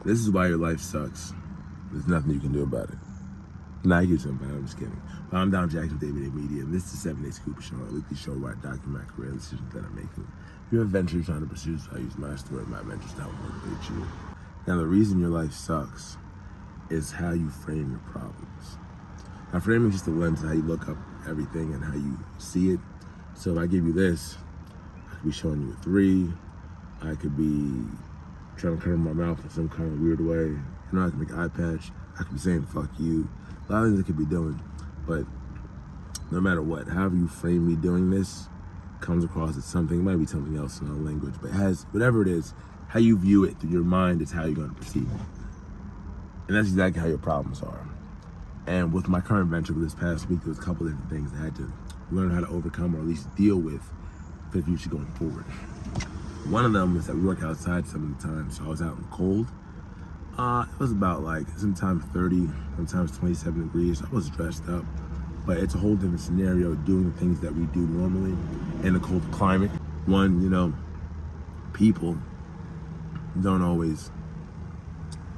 This is why your life sucks. There's nothing you can do about it. Nah, I get something, I'm just kidding. But I'm Dom Jackson, David A. Media, and this is the 7 Day Scoop Show, a weekly show where I document my career and decisions that I'm making. If you're a venture trying to pursue, so I use my story and my ventures to help motivate you. Now, the reason your life sucks is how you frame your problems. Now, framing is just the lens of how you look up everything and how you see it. So if I give you this, I could be showing you a 3. I could be trying to cover my mouth in some kind of weird way. You know, I can make an eye patch. I could be saying fuck you. A lot of things I could be doing. But no matter what, however you frame me doing this comes across as something. It might be something else in our language, but it has, whatever it is, how you view it through your mind is how you're going to perceive it. And that's exactly how your problems are. And with my current venture this past week, there was a couple different things I had to learn how to overcome or at least deal with for the future going forward. One of them was that we work outside some of the time, so I was out in the cold. It was about like sometimes 30, sometimes 27 degrees. I was dressed up, but it's a whole different scenario doing the things that we do normally in a cold climate. One, you know, people don't always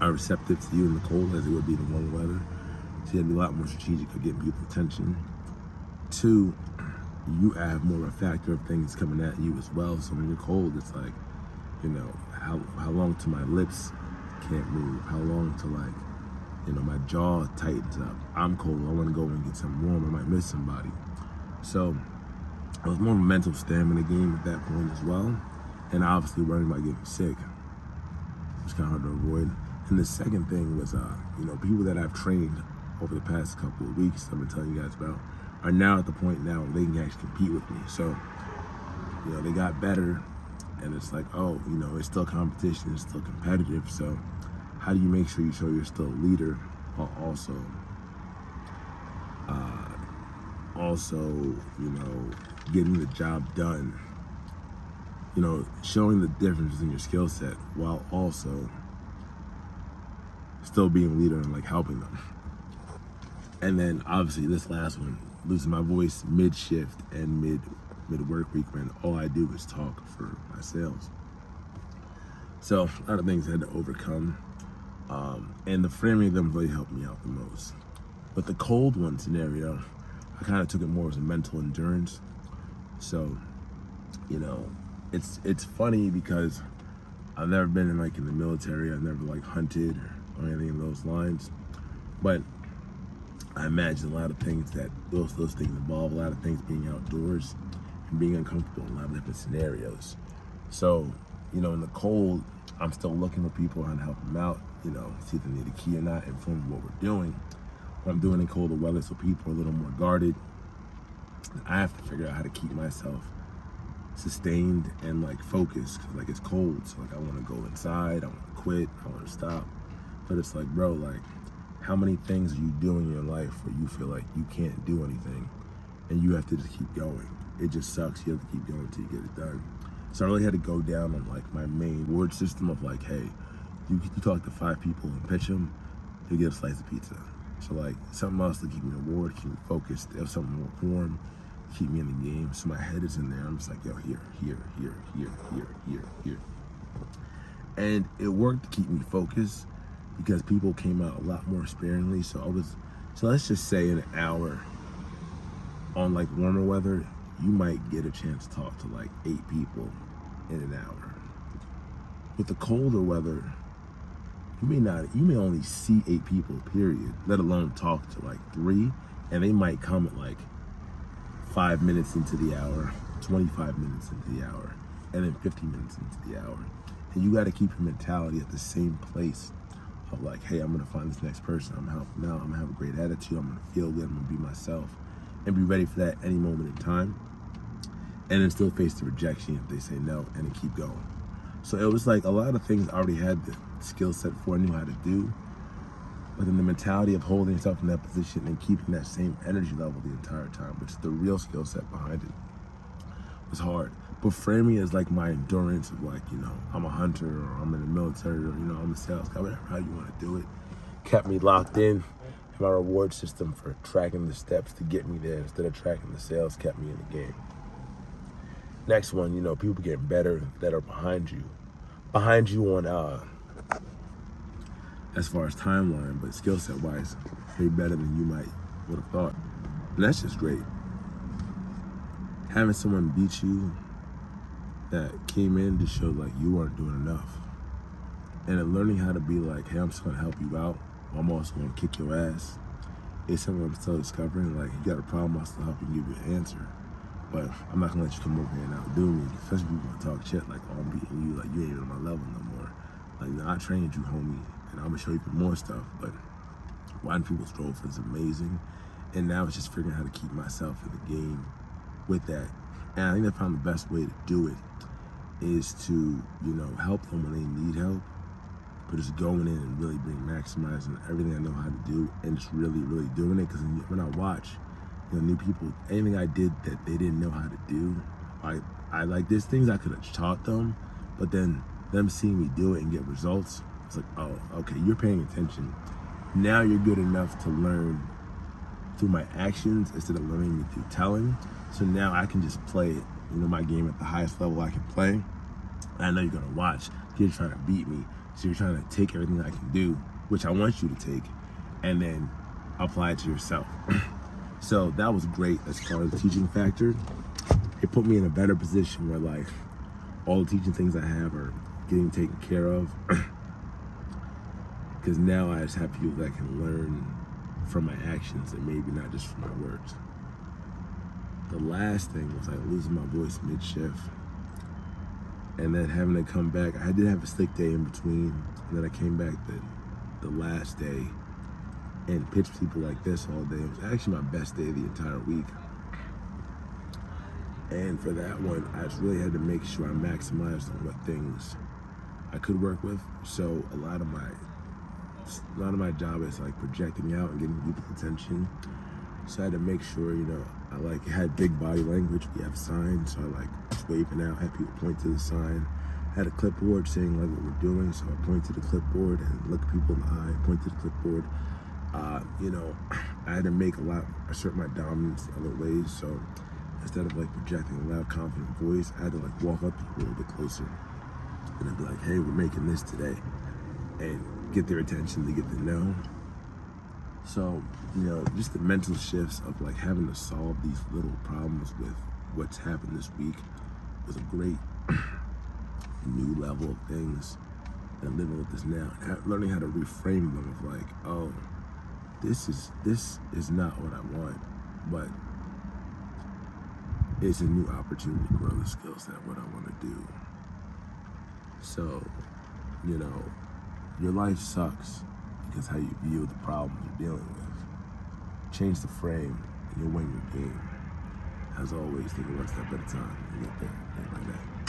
are receptive to you in the cold as they would be in the warm weather. So you have to be a lot more strategic of getting people's attention. 2, you have more of a factor of things coming at you as well. So when you're cold, it's like, you know, how long till my lips can't move, how long till like, you know, my jaw tightens up. I'm cold, I want to go and get something warm, I might miss somebody. So it was more of a mental stamina game at that point as well. And obviously worrying about getting sick. It's kind of hard to avoid. And the second thing was, you know, people that I've trained over the past couple of weeks, I've been telling you guys about, are now at the point now where they can actually compete with me. So, you know, they got better, and it's like, oh, you know, it's still competition, it's still competitive. So how do you make sure you show you're still a leader while also, you know, getting the job done? You know, showing the difference in your skill set while also still being a leader and like helping them. And then obviously this last one, losing my voice mid-shift and mid work week when all I do is talk for my sales. So a lot of things I had to overcome. And the framing of them really helped me out the most. But the cold one scenario, I kind of took it more as a mental endurance. So, you know, it's funny because I've never been in like in the military. I've never like hunted or anything in those lines. But I imagine a lot of things that those things involve, a lot of things being outdoors and being uncomfortable in a lot of different scenarios. So, you know, in the cold, I'm still looking for people trying to help them out, you know, see if they need a key or not, inform what we're doing. What I'm doing in colder weather, so people are a little more guarded. I have to figure out how to keep myself sustained and like focused, cause like it's cold. So like I want to go inside, I want to quit, I want to stop. But it's like, bro, like how many things are you doing in your life where you feel like you can't do anything and you have to just keep going? It just sucks. You have to keep going until you get it done. So I really had to go down on like my main word system of like, hey, you talk to 5 people and pitch them, you get a slice of pizza. So like something else to keep me reward, keep me focused, have something more warm, keep me in the game. So my head is in there. I'm just like, yo, here. And it worked to keep me focused because people came out a lot more sparingly. So let's just say in an hour on like warmer weather, you might get a chance to talk to like 8 people in an hour. With the colder weather, you may only see 8 people, period, let alone talk to like 3, and they might come at like 5 minutes into the hour, 25 minutes into the hour, and then 50 minutes into the hour. And you gotta keep your mentality at the same place of like, hey, I'm gonna find this next person, I'm gonna help them out, I'm gonna have a great attitude, I'm gonna feel good, I'm gonna be myself, and be ready for that any moment in time. And then still face the rejection if they say no, and then keep going. So it was like a lot of things I already had the skill set for, I knew how to do, but then the mentality of holding yourself in that position and keeping that same energy level the entire time, which is the real skill set behind it, was hard. But framing is like my endurance of like, you know, I'm a hunter or I'm in the military or, you know, I'm a sales guy, whatever, how you want to do it, kept me locked in. And my reward system for tracking the steps to get me there instead of tracking the sales kept me in the game. Next one, you know, people getting better that are behind you on as far as timeline, but skill set wise, way better than you might would have thought. And that's just great. Having someone beat you that came in to show like you weren't doing enough. And then learning how to be like, hey, I'm just gonna help you out. I'm also gonna kick your ass. It's something I'm still discovering. Like, you got a problem, I'll still help you give you an answer. But I'm not gonna let you come over here and outdo me, especially if you wanna talk shit like, oh, I'm beating you, like you ain't even on my level no more. Like, no, I trained you, homie, and I'm gonna show you even more stuff. But watching people's growth is amazing. And now it's just figuring out how to keep myself in the game with that. And I think I found the best way to do it is to, help them when they need help, but just going in and really maximizing everything I know how to do and just really, really doing it. Because when I watch, new people, anything I did that they didn't know how to do, I like, there's things I could have taught them, but then them seeing me do it and get results, it's like, oh, okay, you're paying attention. Now you're good enough to learn through my actions instead of learning through telling. So now I can just play, my game at the highest level I can play. And I know you're gonna watch. You're trying to beat me, so you're trying to take everything I can do, which I want you to take, and then apply it to yourself. So that was great as far as the teaching factor. It put me in a better position where like all the teaching things I have are getting taken care of. Because now I just have people that can learn from my actions and maybe not just from my words. The last thing was like losing my voice mid-shift and then having to come back. I did have a sick day in between, and then I came back the last day and pitched people like this all day. It was actually my best day of the entire week. And for that one, I just really had to make sure I maximized on what things I could work with. So a lot of my job is like projecting out and getting people's attention. So I had to make sure, I had big body language. We have signs, so I just waving out, had people point to the sign. I had a clipboard saying like what we're doing, so I point to the clipboard and look people in the eye, point to the clipboard. I had to assert my dominance in other ways. So instead of like projecting a loud, confident voice, I had to like walk up to people a little bit closer and I'd be like, hey, we're making this today, and get their attention to get to know. So, just the mental shifts of like having to solve these little problems with what's happened this week was a great new level of things. And living with this now, and learning how to reframe them of like, oh, this is not what I want, but it's a new opportunity to grow the skill set, what I want to do. So, your life sucks because how you view the problems you're dealing with. Change the frame and you'll win your game. As always, take it one step at a time and get there. Day by day.